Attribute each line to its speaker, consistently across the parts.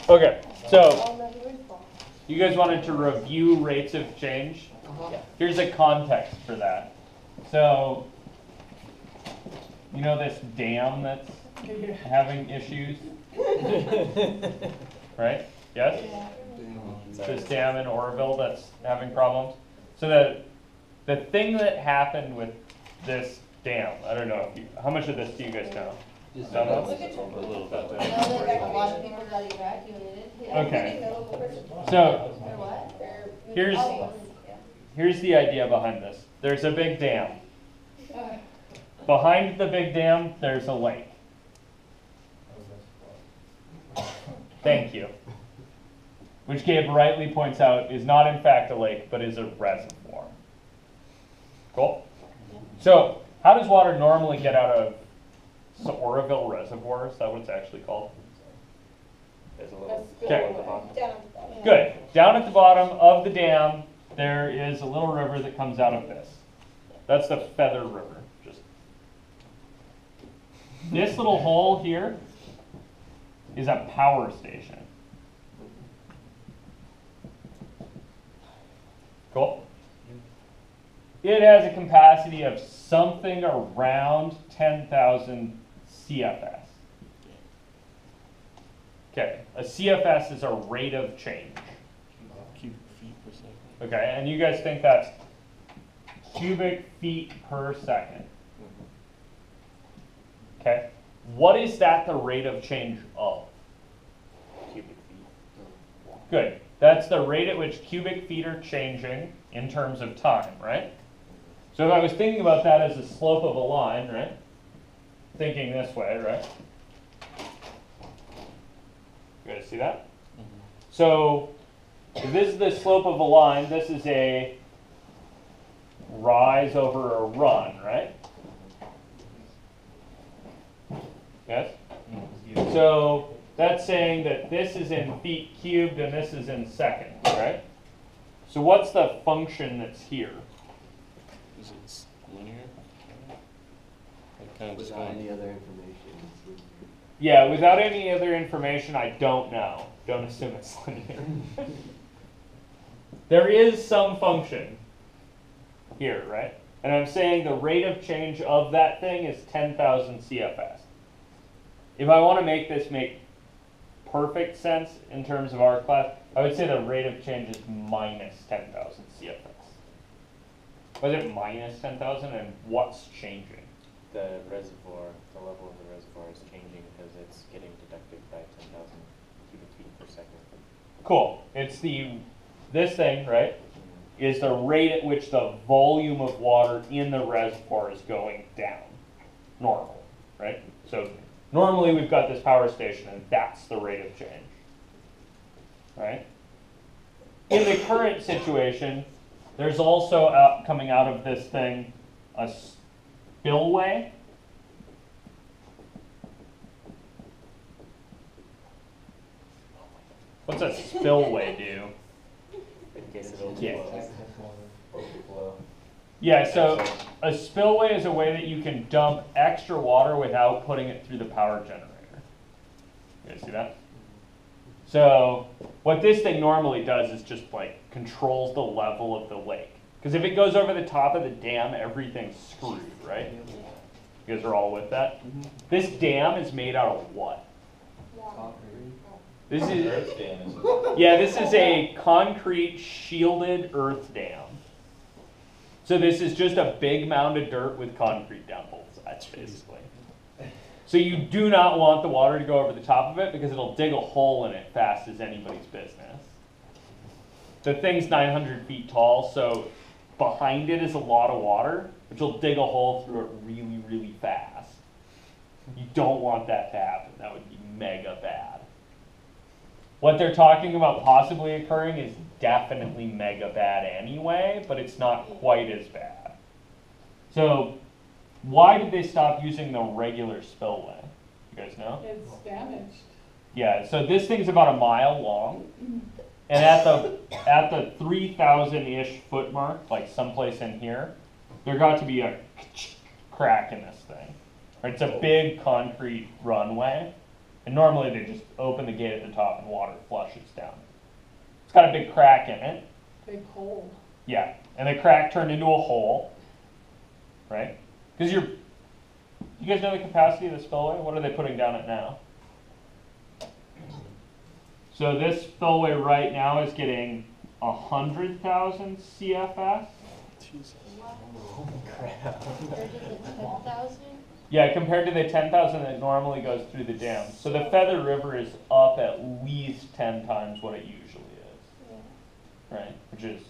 Speaker 1: Okay, so you guys wanted to review rates of change? Here's a context for that. So, you know this dam that's having issues? Right? Yes? This dam in Oroville that's having problems. So the thing that happened with this dam, I don't know, how much of this do you guys know?
Speaker 2: Just a little bit.
Speaker 1: Okay. So here's the idea behind this. There's a big dam. Behind the big dam, there's a lake. Thank you. Which Gabe rightly points out is not in fact a lake, but is a reservoir. Cool? So how does water normally get out of Oroville Reservoir? Is that what it's actually called?
Speaker 2: There's a little
Speaker 1: Okay.
Speaker 2: at the bottom.
Speaker 1: Good. Down at the bottom of the dam, there is a little river that comes out of this. That's the Feather River. Just this little hole here is a power station. Cool. It has a capacity of something around 10,000 CFS. Okay, a CFS is a rate of change.
Speaker 3: Cubic feet per second.
Speaker 1: Okay, and you guys think that's cubic feet per second. Okay, what is that the rate of change of?
Speaker 2: Cubic feet.
Speaker 1: Good, that's the rate at which cubic feet are changing in terms of time, right? So if I was thinking about that as a slope of a line, right? Thinking this way, right? You guys see that?
Speaker 3: Mm-hmm.
Speaker 1: So if this is the slope of a line, this is a rise over a run, right? Yes? So that's saying that this is in feet cubed and this is in seconds, right? So what's the function that's here?
Speaker 3: Is it linear? Like kind of just
Speaker 2: Without
Speaker 3: going.
Speaker 2: any other information.
Speaker 1: Yeah, without any other information, I don't know. Don't assume it's linear. There is some function here, right? And I'm saying the rate of change of that thing is 10,000 CFS. If I want to make this make perfect sense in terms of our class, I would say the rate of change is minus 10,000 CFS. Was it minus 10,000 and what's changing?
Speaker 4: The reservoir, the level of the reservoir is changing because it's getting deducted by 10,000 cubic feet per second.
Speaker 1: Cool. It's this thing, right, is the rate at which the volume of water in the reservoir is going down. Normal, right? So normally we've got this power station and that's the rate of change, right? In the current situation, there's also coming out of this thing a spillway. What's a spillway do?
Speaker 4: In case it'll
Speaker 2: Overflow.
Speaker 1: Yeah, so a spillway is a way that you can dump extra water without putting it through the power generator. You guys see that? So what this thing normally does is just like controls the level of the lake. Because if it goes over the top of the dam, everything's screwed, right? You guys are all with that?
Speaker 2: Mm-hmm.
Speaker 1: This dam is made out of what? This is
Speaker 2: Earth dam is.
Speaker 1: yeah, this is a concrete shielded earth dam. So this is just a big mound of dirt with concrete down both sides, basically. So you do not want the water to go over the top of it because it'll dig a hole in it fast as anybody's business. The thing's 900 feet tall, so behind it is a lot of water, which will dig a hole through it really, really fast. You don't want that to happen. That would be mega bad. What they're talking about possibly occurring is definitely mega bad anyway, but it's not quite as bad. So why did they stop using the regular spillway? You guys know?
Speaker 5: It's damaged.
Speaker 1: Yeah, so this thing's about a mile long. And at the 3,000-ish foot mark, like someplace in here, there got to be a crack in this thing. Right, it's a big concrete runway. And normally they just open the gate at the top and water flushes down. It's got a big crack in it.
Speaker 5: Big hole.
Speaker 1: Yeah, and the crack turned into a hole, right? Because you guys know the capacity of the spillway? What are they putting down it now? So this spillway right now is getting 100,000 CFS.
Speaker 3: Jesus.
Speaker 2: Crap.
Speaker 6: Compared to the 10,000?
Speaker 1: Yeah, compared to the 10,000 that normally goes through the dam. So the Feather River is up at least 10 times what it usually is,
Speaker 6: Yeah.
Speaker 1: right? Which is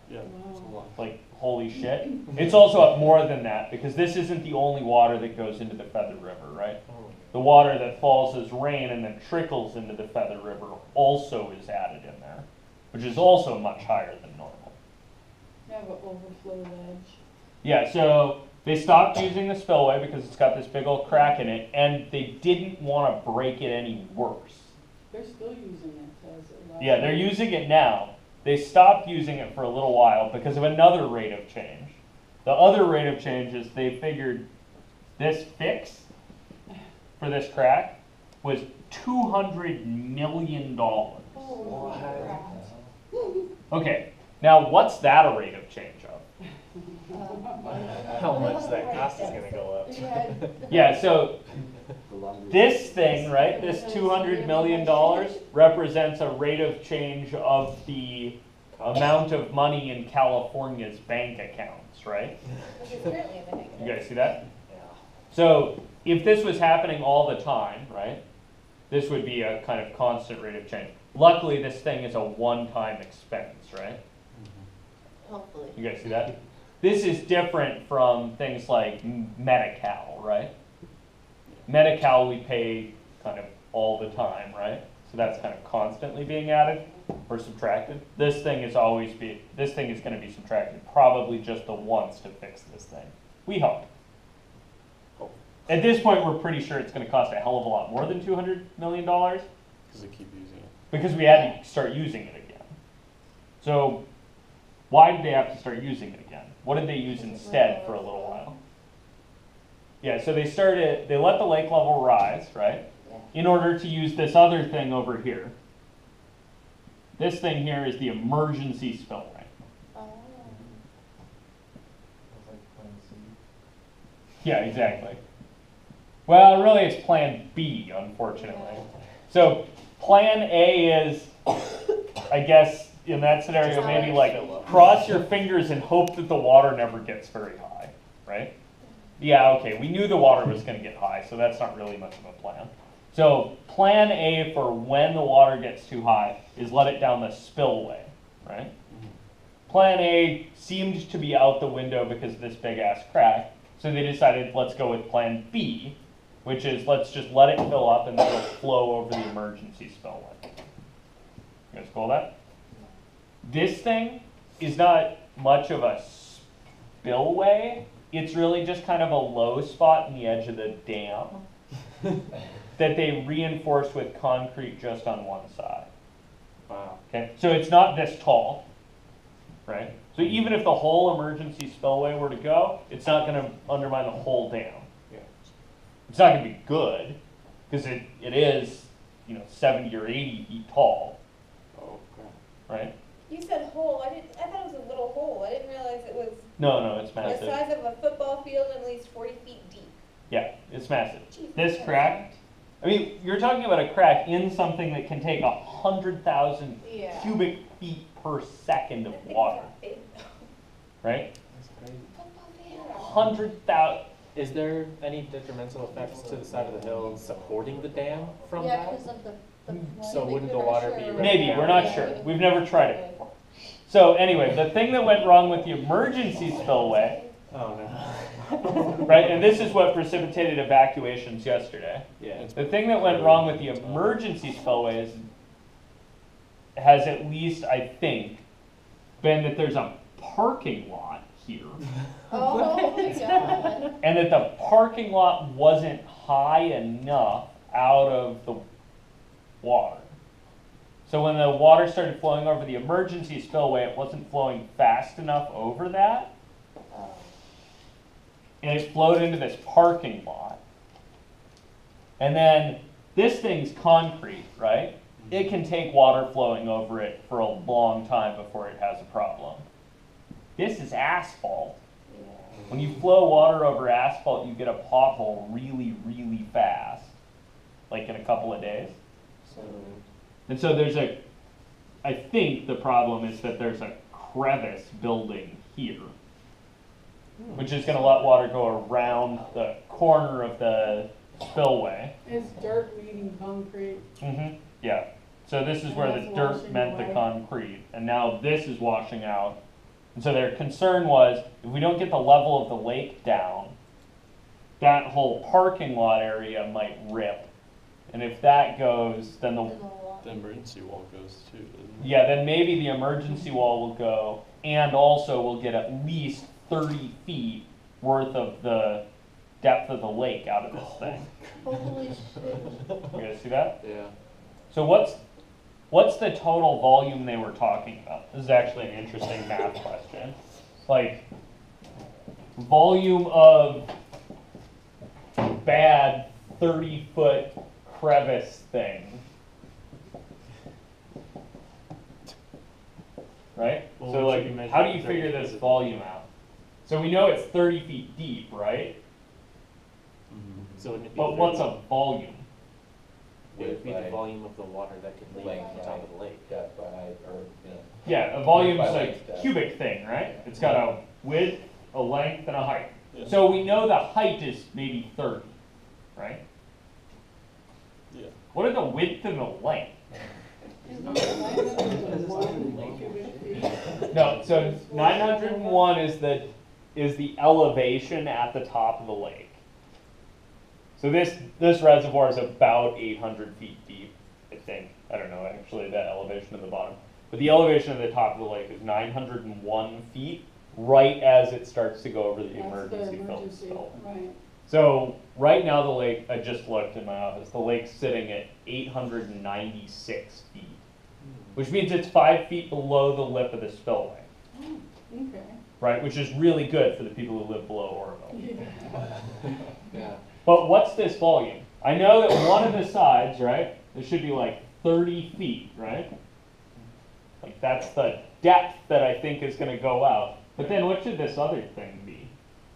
Speaker 3: Yeah, it's a lot.
Speaker 1: like, holy shit. It's also up more than that because this isn't the only water that goes into the Feather River, right? The water that falls as rain and then trickles into the Feather River also is added in there, which is also much higher than normal.
Speaker 5: Yeah, but overflow ledge.
Speaker 1: Yeah, so they stopped using the spillway because it's got this big old crack in it, and they didn't want to break it any worse.
Speaker 5: They're still using it as a.
Speaker 1: Yeah, they're using it now. They stopped using it for a little while because of another rate of change. The other rate of change is they figured this fix for this crack was $200 million.
Speaker 5: Oh, crap.
Speaker 1: Okay, now what's that a rate of change of?
Speaker 2: How much that cost is gonna go up.
Speaker 6: Yeah.
Speaker 1: Yeah, so this thing, right, this $200 million represents a rate of change of the amount of money in California's bank accounts, right?
Speaker 6: Which is currently in the negative.
Speaker 1: You guys see that?
Speaker 2: Yeah.
Speaker 1: So if this was happening all the time, right, this would be a kind of constant rate of change. Luckily, this thing is a one-time expense, right?
Speaker 6: Hopefully.
Speaker 1: You guys see that? This is different from things like Medi-Cal, right? Medi-Cal we pay kind of all the time, right? So that's kind of constantly being added or subtracted. This thing is going to be subtracted probably just the once to fix this thing. We hope. At this point, we're pretty sure it's going to cost a hell of a lot more than $200 million
Speaker 3: Because they keep using it.
Speaker 1: because we had to start using it again. So why did they have to start using it again? What did they use instead for a little while? Yeah, so they let the lake level rise, right?
Speaker 6: Yeah.
Speaker 1: In order to use this other thing over here. This thing here is the emergency spillway.
Speaker 6: Oh.
Speaker 1: Yeah, exactly. Well, really it's plan B, unfortunately. So plan A is, I guess, in that scenario, maybe like cross your fingers and hope that the water never gets very high, right? Yeah, okay, we knew the water was going to get high, so that's not really much of a plan. So plan A for when the water gets too high is let it down the spillway, right? Plan A seemed to be out the window because of this big ass crack, so they decided let's go with plan B, which is let's just let it fill up and then it'll flow over the emergency spillway. You guys cool with that? This thing is not much of a spillway. It's really just kind of a low spot in the edge of the dam that they reinforced with concrete just on one side.
Speaker 2: Wow.
Speaker 1: Okay, so it's not this tall, right? So even if the whole emergency spillway were to go, it's not going to undermine the whole dam.
Speaker 2: Yeah.
Speaker 1: It's not going to be good because it is, 70 or 80 feet tall,
Speaker 3: Oh, crap.
Speaker 1: right?
Speaker 6: You said hole. I thought it was a little hole. I didn't realize it was
Speaker 1: No, it's
Speaker 6: the
Speaker 1: massive.
Speaker 6: size of a football field and at least 40 feet deep.
Speaker 1: Yeah, it's massive.
Speaker 6: Jesus
Speaker 1: This
Speaker 6: Christ.
Speaker 1: crack, I mean, you're talking about a crack in something that can take 100,000
Speaker 6: Yeah.
Speaker 1: cubic feet per second of
Speaker 6: That thing's
Speaker 1: water,
Speaker 6: that big.
Speaker 1: right?
Speaker 2: That's crazy.
Speaker 6: Football field.
Speaker 1: 100,000.
Speaker 2: Is there any detrimental effects to the side of the hill supporting the dam from
Speaker 6: Yeah,
Speaker 2: that?
Speaker 6: because of the
Speaker 2: So wouldn't the water be right
Speaker 1: Maybe,
Speaker 2: down
Speaker 1: we're not
Speaker 2: there?
Speaker 1: sure. We've never tried it before. So anyway, the thing that went wrong with the emergency spillway,
Speaker 2: Oh, no.
Speaker 1: right, and this is what precipitated evacuations yesterday.
Speaker 2: Yeah.
Speaker 1: The thing that went wrong with the emergency spillway has at least, I think, been that there's a parking lot here,
Speaker 6: Oh my god.
Speaker 1: and that the parking lot wasn't high enough out of the water. So when the water started flowing over the emergency spillway, it wasn't flowing fast enough over that,
Speaker 6: Oh.
Speaker 1: and it flowed into this parking lot. And then this thing's concrete, right? It can take water flowing over it for a long time before it has a problem. This is asphalt. When you flow water over asphalt, you get a pothole really, really fast, like in a couple of days. And so I think the problem is that there's a crevice building here, which is going to let water go around the corner of the spillway.
Speaker 5: It's dirt meeting concrete.
Speaker 1: Yeah. So this is
Speaker 5: And
Speaker 1: where the
Speaker 5: that's
Speaker 1: dirt
Speaker 5: washing
Speaker 1: met the
Speaker 5: away.
Speaker 1: concrete, and now this is washing out. And so their concern was, if we don't get the level of the lake down, that whole parking lot area might rip. And if that goes, then
Speaker 3: The emergency wall goes too, doesn't it?
Speaker 1: yeah, then maybe the emergency wall will go, and also we'll get at least 30 feet worth of the depth of the lake out of this thing.
Speaker 6: Holy shit.
Speaker 1: You guys see that?
Speaker 2: Yeah.
Speaker 1: So what's the total volume they were talking about? This is actually an interesting math question. Like, volume of bad 30-foot crevice thing. Right?
Speaker 3: Well,
Speaker 1: So
Speaker 3: what should you
Speaker 1: like,
Speaker 3: measure
Speaker 1: how do you
Speaker 3: in
Speaker 1: figure
Speaker 3: terms
Speaker 1: this
Speaker 3: of-
Speaker 1: volume out? So we know it's 30 feet deep, right?
Speaker 2: So wouldn't it be
Speaker 1: But what's a volume?
Speaker 2: It would be the
Speaker 7: By
Speaker 2: volume of the water that could leak
Speaker 7: length,
Speaker 2: from the top of the lake.
Speaker 7: Depth by height, or, you know.
Speaker 1: Yeah, a volume
Speaker 7: By
Speaker 1: is like
Speaker 7: length,
Speaker 1: cubic thing, right? It's got a width, a length, and a height.
Speaker 3: Yeah.
Speaker 1: So we know the height is maybe 30, right?
Speaker 3: Yeah.
Speaker 1: What are the width and the length?
Speaker 5: Isn't it 901 cubic feet?
Speaker 1: No, so 901 is the elevation at the top of the lake. So this reservoir is about 800 feet deep, I think. I don't know actually the elevation at the bottom. But the elevation at the top of the lake is 901 feet, right as it starts to go over the
Speaker 5: That's the
Speaker 1: emergency
Speaker 5: emergency,
Speaker 1: fill.
Speaker 5: right.
Speaker 1: So right now the lake, I just looked in my office, the lake's sitting at 896 feet, which means it's 5 feet below the lip of the spillway,
Speaker 5: Okay.
Speaker 1: right? Which is really good for the people who live below Oroville.
Speaker 2: Yeah.
Speaker 1: But what's this volume? I know that one of the sides, right, there should be like 30 feet, right? Like that's the depth that I think is going to go out. But then what should this other thing be?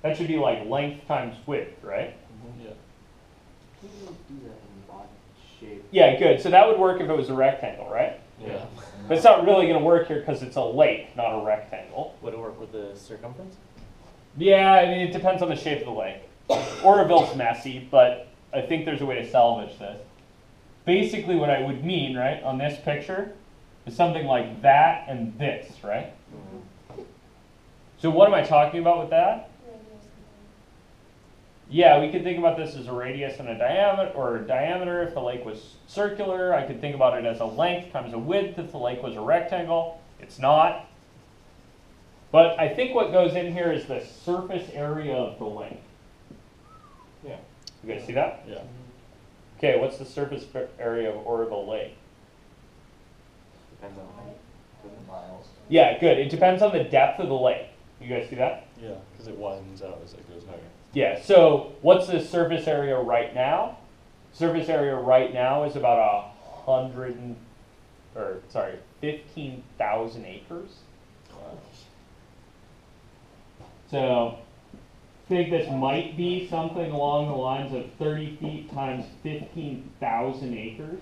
Speaker 1: That should be like length times width, right?
Speaker 3: Yeah.
Speaker 4: Do that in body shape.
Speaker 1: Yeah, good. So that would work if it was a rectangle, right?
Speaker 3: Yeah.
Speaker 1: But it's not really going to work here because it's a lake, not a rectangle.
Speaker 2: Would it work with the circumference?
Speaker 1: Yeah, I mean, it depends on the shape of the lake. Oroville's messy, but I think there's a way to salvage this. Basically, what I would mean, right, on this picture is something like that and this, right? So what am I talking about with that? Yeah, we could think about this as a radius and a diameter, or a diameter if the lake was circular. I could think about it as a length times a width if the lake was a rectangle. It's not. But I think what goes in here is the surface area of the lake.
Speaker 2: Yeah.
Speaker 1: You guys see that?
Speaker 3: Yeah.
Speaker 1: Okay, what's the surface area of Oroville Lake?
Speaker 2: Depends on height. doesn't it?
Speaker 7: Miles.
Speaker 1: Yeah, good. It depends on the depth of the lake. You guys see that?
Speaker 3: Yeah, because it widens out as it goes higher.
Speaker 1: Yeah, so what's the surface area right now? Surface area right now is about 15,000 acres. So I think this might be something along the lines of 30 feet times 15,000 acres.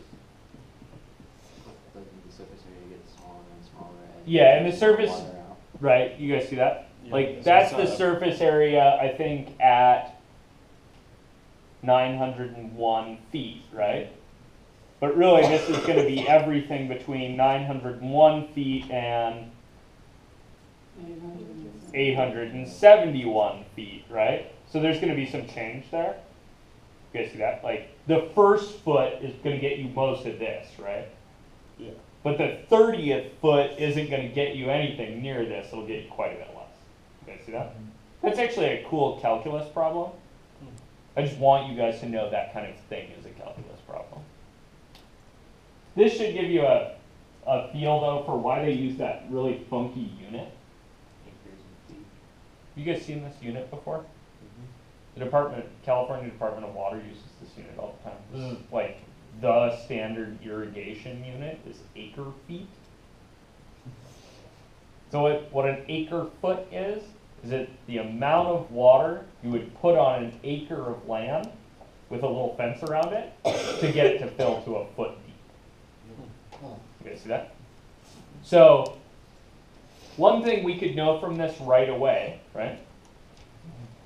Speaker 4: But the surface area gets smaller and smaller. And
Speaker 1: Yeah, and the surface,
Speaker 4: water out.
Speaker 1: right, you guys see that?
Speaker 3: Yeah,
Speaker 1: Like,
Speaker 3: so
Speaker 1: that's
Speaker 3: it's
Speaker 1: the
Speaker 3: not a-
Speaker 1: surface area, I think, at 901 feet, right? But really, this is going to be everything between 901 feet and 871 feet, right? So there's going to be some change there. You guys see that? Like, the first foot is going to get you most of this, right?
Speaker 3: Yeah.
Speaker 1: But the 30th foot isn't going to get you anything near this. It'll get you quite a bit less. You guys see that? That's actually a cool calculus problem. I just want you guys to know that kind of thing is a calculus problem. This should give you a feel, though, for why they use that really funky unit.
Speaker 4: Acres and feet.
Speaker 1: You guys seen this unit before?
Speaker 2: Mm-hmm.
Speaker 1: The California Department of Water uses this unit all the time. This is like the standard irrigation unit is acre feet. So what an acre foot is it the amount of water you would put on an acre of land with a little fence around it to get it to fill to a foot deep. You guys see that? So one thing we could know from this right away, right?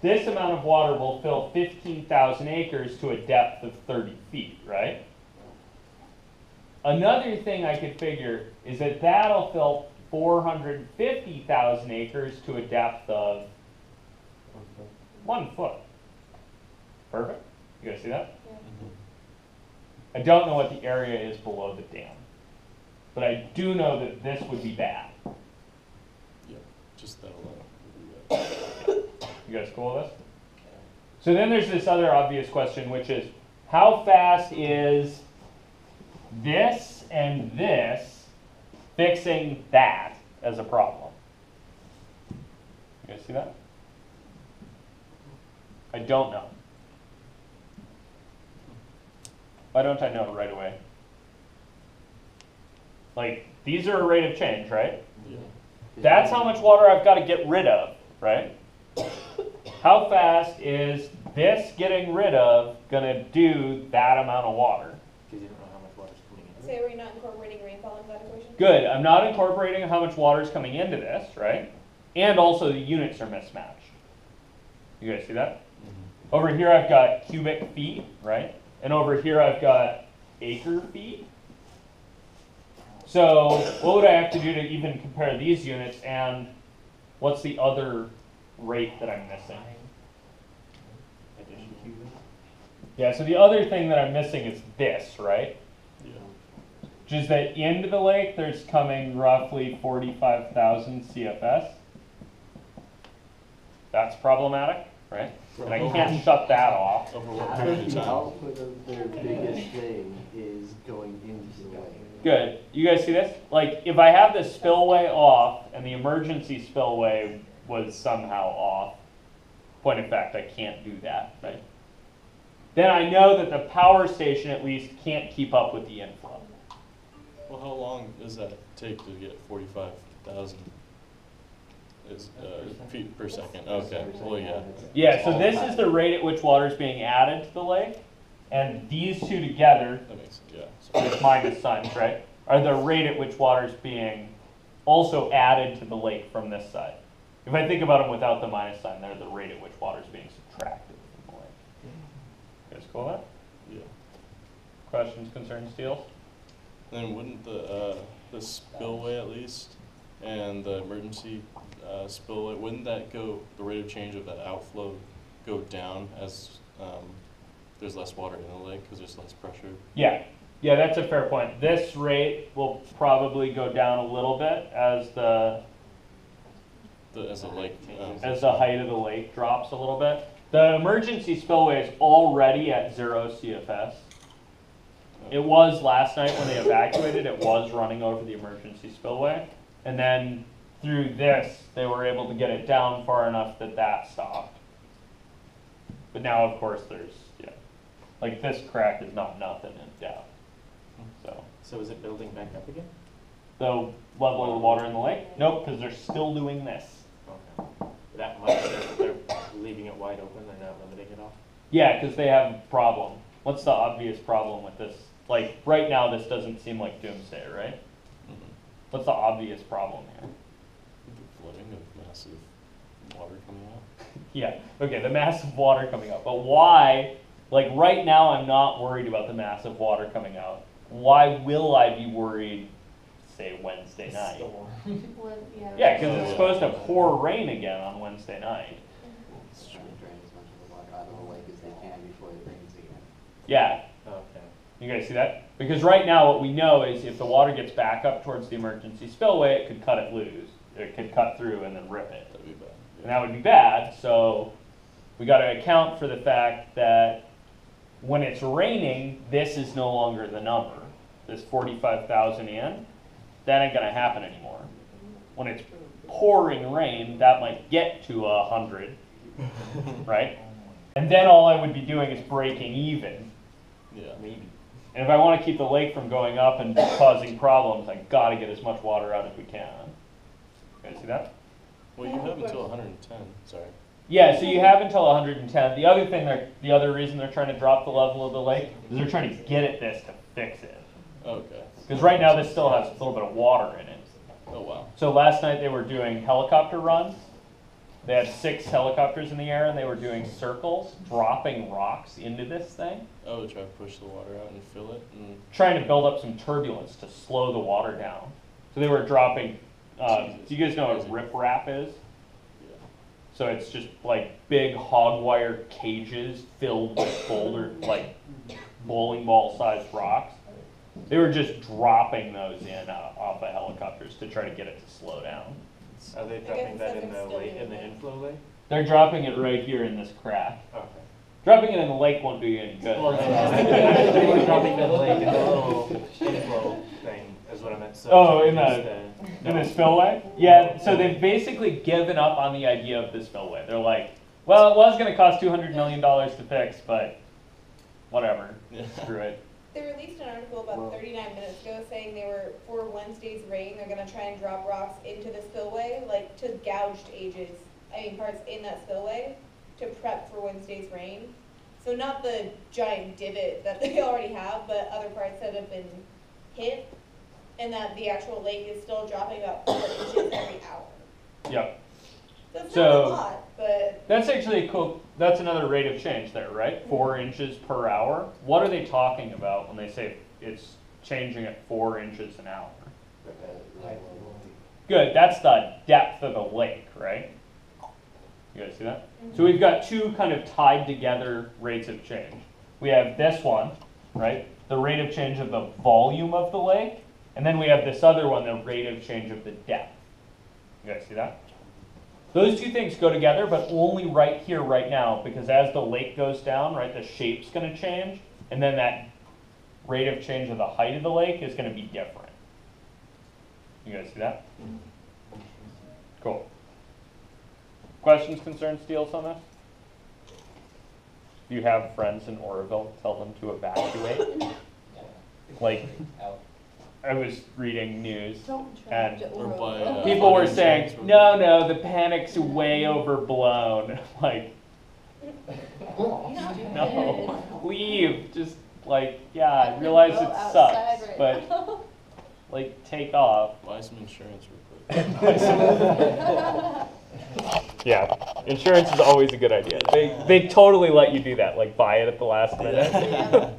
Speaker 1: This amount of water will fill 15,000 acres to a depth of 30 feet, right? Another thing I could figure is that that'll fill 450,000 acres to a depth of 1 foot. Perfect. You guys see that?
Speaker 6: Yeah.
Speaker 3: Mm-hmm.
Speaker 1: I don't know what the area is below the dam, but I do know that this would be bad.
Speaker 3: Yeah, just that alone would be bad.
Speaker 1: You guys cool with this? So then there's this other obvious question, which is how fast is this and this fixing that as a problem? You guys see that? I don't know. Why don't I know right away? Like, these are a rate of change, right?
Speaker 3: Yeah.
Speaker 1: That's how much water I've got to get rid of, right? How fast is this getting rid of going to do that amount of water?
Speaker 2: Because you don't know how much water's coming in.
Speaker 6: Say, are we not incorporating rainfall into that equation?
Speaker 1: Good. I'm not incorporating how much water is coming into this, right? And also the units are mismatched. You guys see that?
Speaker 3: Mm-hmm.
Speaker 1: Over here I've got cubic feet, right? And over here I've got acre feet. So what would I have to do to even compare these units, and what's the other rate that I'm missing? Yeah, so the other thing that I'm missing is this, right?
Speaker 3: Yeah.
Speaker 1: Which is that into the lake there's coming roughly 45,000 CFS. That's problematic, right? And I can't shut that off.
Speaker 3: Over what
Speaker 7: Half
Speaker 3: period
Speaker 7: of
Speaker 3: of
Speaker 7: the
Speaker 3: time?
Speaker 7: output of their biggest thing is going into the lake.
Speaker 1: Good. You guys see this? Like, if I have the spillway off and the emergency spillway was somehow off, point of fact, I can't do that, right? Then I know that the power station at least can't keep up with the inflow.
Speaker 3: Well, how long does that take to get 45,000 feet per second? Okay, well, yeah.
Speaker 1: Yeah, so this is the rate at which water is being added to the lake, and these two together,
Speaker 3: That makes sense, yeah.
Speaker 1: with minus signs, right, are the rate at which water is being also added to the lake from this side. If I think about them without the minus sign, they're the rate at which water is being subtracted from the lake. You guys cool with that?
Speaker 3: Yeah.
Speaker 1: Questions, concerns, Steele?
Speaker 3: Then wouldn't the spillway at least, and the emergency spillway, wouldn't that go, the rate of change of that outflow go down as there's less water in the lake because there's less pressure?
Speaker 1: Yeah. Yeah, that's a fair point. This rate will probably go down a little bit as
Speaker 3: As the lake,
Speaker 1: as the height of the lake drops a little bit. The emergency spillway is already at 0 CFS. It was last night when they evacuated, it was running over the emergency spillway. And then through this, they were able to get it down far enough that that stopped. But now, of course, there's, like this crack is not nothing in depth.
Speaker 2: So is it building back up again?
Speaker 1: The level of the water in the lake? Nope, because they're still doing this.
Speaker 2: Okay. That much, they're leaving it wide open, they're not limiting it off?
Speaker 1: Yeah, because they have a problem. What's the obvious problem with this? Like, right now, this doesn't seem like doomsday, right?
Speaker 3: Mhm.
Speaker 1: What's the obvious problem here?
Speaker 3: The flooding of massive water coming out.
Speaker 1: Yeah, okay, the massive water coming out. But why, like right now I'm not worried about the massive water coming out. Why will I be worried, say, Wednesday night?
Speaker 5: Well,
Speaker 1: Yeah, because it's supposed to pour rain again on Wednesday night.
Speaker 7: It's trying to drain as much of the water out of the lake as they can before it rains again.
Speaker 1: Yeah,
Speaker 2: Okay.
Speaker 1: you guys see that? Because right now what we know is if the water gets back up towards the emergency spillway, it could cut it loose. It could cut through and then rip it.
Speaker 3: That'd be bad.
Speaker 1: And that would be bad, so we got to account for the fact that when it's raining, this is no longer the number. This 45,000 in, that ain't going to happen anymore. When it's pouring rain, that might get to 100, right? And then all I would be doing is breaking even.
Speaker 3: Yeah.
Speaker 2: Maybe.
Speaker 1: And if I want to keep the lake from going up and causing problems, I got to get as much water out as we can. You guys see that?
Speaker 3: Well, you have until 110. Sorry.
Speaker 1: Yeah, so you have until 110. The other thing, the other reason they're trying to drop the level of the lake is they're trying to get at this to fix it.
Speaker 3: Okay.
Speaker 1: Because right now this still has a little bit of water in it.
Speaker 3: Oh wow.
Speaker 1: So last night they were doing helicopter runs. They had 6 helicopters in the air and they were doing circles, dropping rocks into this thing,
Speaker 3: Oh, to try to push the water out and fill it. And
Speaker 1: trying to build up some turbulence to slow the water down. So they were dropping, do you guys know what riprap is?
Speaker 3: yeah.
Speaker 1: So it's just like big hog wire cages filled with boulder, like bowling ball sized rocks. They were just dropping those in off of helicopters to try to get it to slow down.
Speaker 2: Are they dropping that in the lake, in the inflow lake?
Speaker 1: They're dropping it right here in this crack.
Speaker 2: Okay.
Speaker 1: Dropping it in the lake won't do you any good.
Speaker 2: Well, they were dropping the lake in the little inflow thing, is what I meant. So
Speaker 1: Oh, in
Speaker 2: the
Speaker 1: the spillway? Yeah, so they've basically given up on the idea of the spillway. They're like, well, it was going to cost $200 million to fix, but whatever,
Speaker 3: Yeah.
Speaker 1: screw it.
Speaker 6: They released an article about 39 minutes ago saying they were, for Wednesday's rain, they're gonna try and drop rocks into the spillway, like to gouged parts in that spillway, to prep for Wednesday's rain. So not the giant divot that they already have, but other parts that have been hit, and that the actual lake is still dropping about 4 inches every hour.
Speaker 1: Yep.
Speaker 6: So it's
Speaker 1: So-
Speaker 6: not a lot, but
Speaker 1: That's actually cool. That's another rate of change there, right? 4 inches per hour. What are they talking about when they say it's changing at 4 inches an hour? Good, that's the depth of the lake, right? You guys see that? So we've got 2 kind of tied together rates of change. We have this one, right? The rate of change of the volume of the lake. And then we have this other one, the rate of change of the depth. You guys see that? Those 2 things go together, but only right here, right now, because as the lake goes down, right, the shape's going to change, and then that rate of change of the height of the lake is going to be different. You guys see that? Cool. Questions, concerns, deals on this? If you have friends in Oroville, tell them to evacuate. Like, I was reading news, and
Speaker 3: Or by,
Speaker 1: people were
Speaker 3: flood
Speaker 1: saying,
Speaker 3: insurance
Speaker 1: no, the panic's way overblown. Like, no, leave. Just like, yeah, I realize
Speaker 6: Go
Speaker 1: it
Speaker 6: outside
Speaker 1: sucks,
Speaker 6: right
Speaker 1: but
Speaker 6: now.
Speaker 1: like, take off.
Speaker 3: Buy some insurance real quick.
Speaker 1: Yeah, insurance is always a good idea. They totally let you do that, like buy it at the last minute.